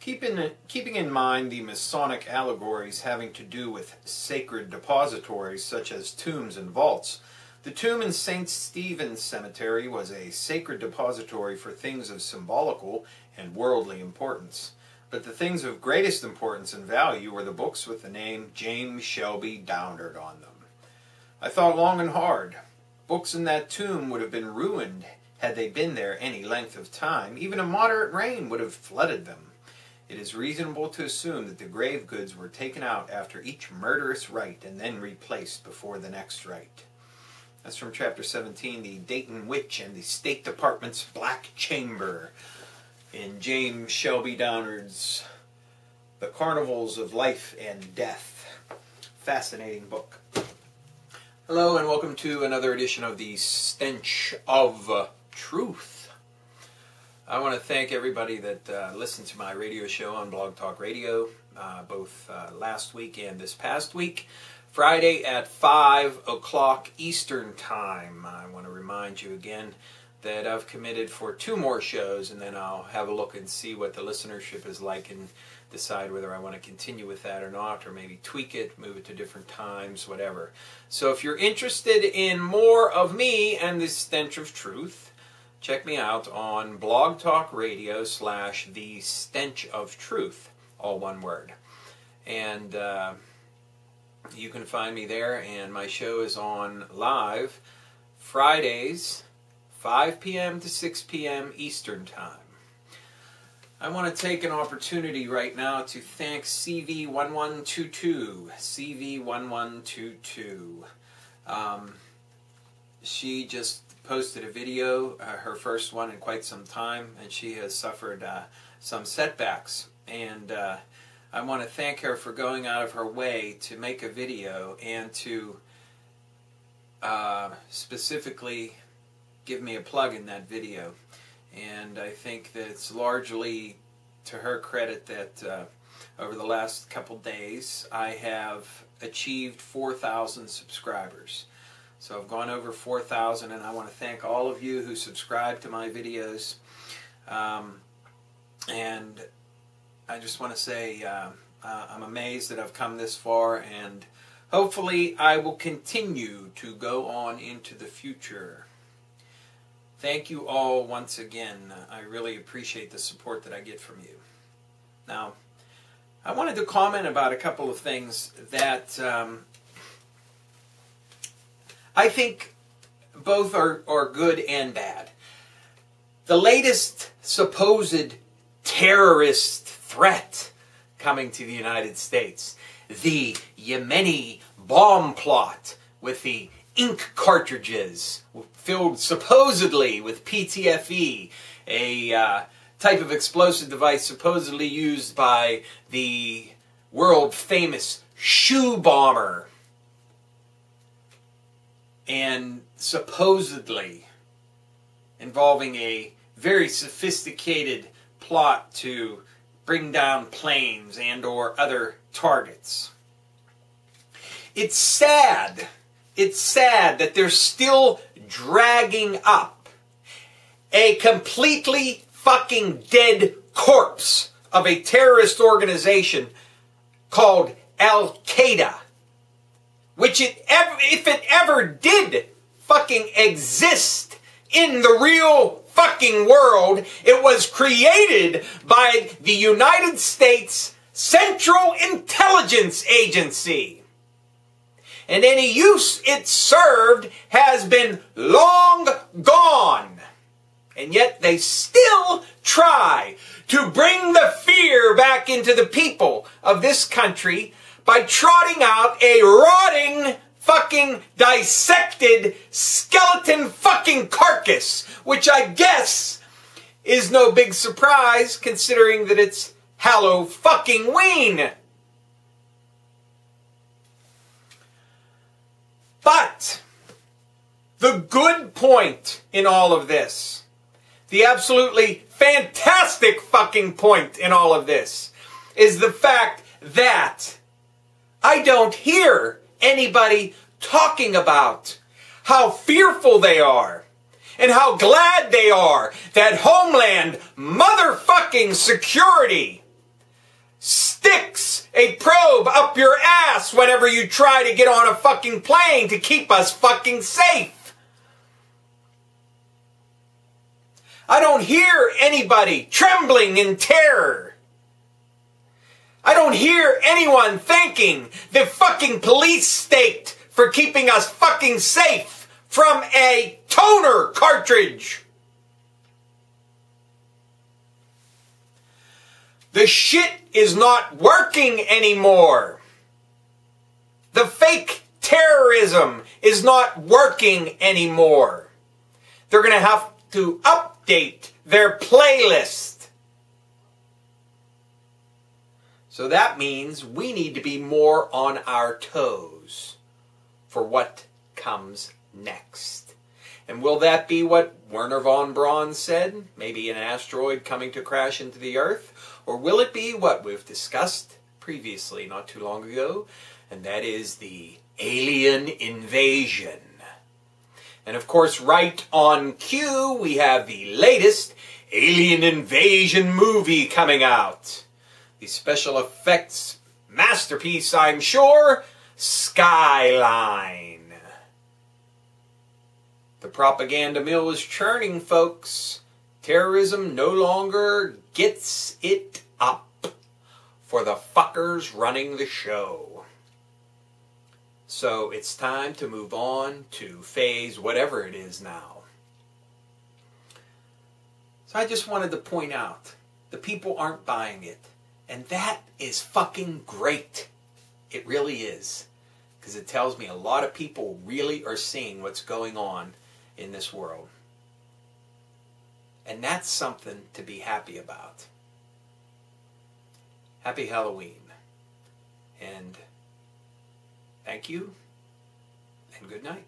Keeping in mind the Masonic allegories having to do with sacred depositories such as tombs and vaults, the tomb in St. Stephen's Cemetery was a sacred depository for things of symbolical and worldly importance. But the things of greatest importance and value were the books with the name James Shelby Downard on them. I thought long and hard. Books in that tomb would have been ruined had they been there any length of time. Even a moderate rain would have flooded them. It is reasonable to assume that the grave goods were taken out after each murderous rite and then replaced before the next rite. That's from Chapter 17, The Dayton Witch and the State Department's Black Chamber, in James Shelby Downard's The Carnivals of Life and Death. Fascinating book. Hello and welcome to another edition of the Stench of Truth. I want to thank everybody that listened to my radio show on Blog Talk Radio, both last week and this past week. Friday at 5 o'clock Eastern Time. I want to remind you again that I've committed for 2 more shows, and then I'll have a look and see what the listenership is like and decide whether I want to continue with that or not, or maybe tweak it, move it to different times, whatever. So if you're interested in more of me and the Stench of Truth, check me out on Blog Talk Radio / The Stench of Truth, all one word. And you can find me there, and my show is on live Fridays, 5 p.m. to 6 p.m. Eastern Time. I want to take an opportunity right now to thank CV1122. CV1122. She just posted a video, her first one in quite some time, and she has suffered some setbacks. And I want to thank her for going out of her way to make a video and to specifically give me a plug in that video. And I think that it's largely to her credit that over the last couple days I have achieved 4,000 subscribers. So I've gone over 4,000, and I want to thank all of you who subscribe to my videos. And I just want to say I'm amazed that I've come this far, and hopefully I will continue to go on into the future. Thank you all once again. I really appreciate the support that I get from you. Now, I wanted to comment about a couple of things that I think both are good and bad. The latest supposed terrorist threat coming to the United States, the Yemeni bomb plot with the ink cartridges filled supposedly with PTFE, a type of explosive device supposedly used by the world-famous shoe bomber, and supposedly involving a very sophisticated plot to bring down planes and or other targets. It's sad that they're still dragging up a completely fucking dead corpse of a terrorist organization called Al-Qaeda, which if it ever did fucking exist in the real fucking world, it was created by the United States Central Intelligence Agency. And any use it served has been long gone. And yet they still try to bring the fear back into the people of this country by trotting out a rotting, fucking dissected skeleton fucking carcass, which I guess is no big surprise considering that it's Hallow fucking Ween. But the good point in all of this, the absolutely fantastic fucking point in all of this, is the fact that I don't hear anybody talking about how fearful they are and how glad they are that Homeland motherfucking Security sticks a probe up your ass whenever you try to get on a fucking plane to keep us fucking safe. I don't hear anybody trembling in terror. I don't hear anyone thanking the fucking police state for keeping us fucking safe from a toner cartridge. The shit is not working anymore. The fake terrorism is not working anymore. They're going to have to update their playlist. So that means we need to be more on our toes for what comes next. And will that be what Werner von Braun said? Maybe an asteroid coming to crash into the Earth? Or will it be what we've discussed previously, not too long ago, and that is the alien invasion? And of course, right on cue, we have the latest alien invasion movie coming out. The special effects masterpiece, I'm sure, SKYLINE. The propaganda mill is churning, folks. Terrorism no longer gets it up for the fuckers running the show. So it's time to move on to phase whatever it is now. So I just wanted to point out, the people aren't buying it. And that is fucking great. It really is. Because it tells me a lot of people really are seeing what's going on in this world. And that's something to be happy about. Happy Halloween. And thank you, and good night.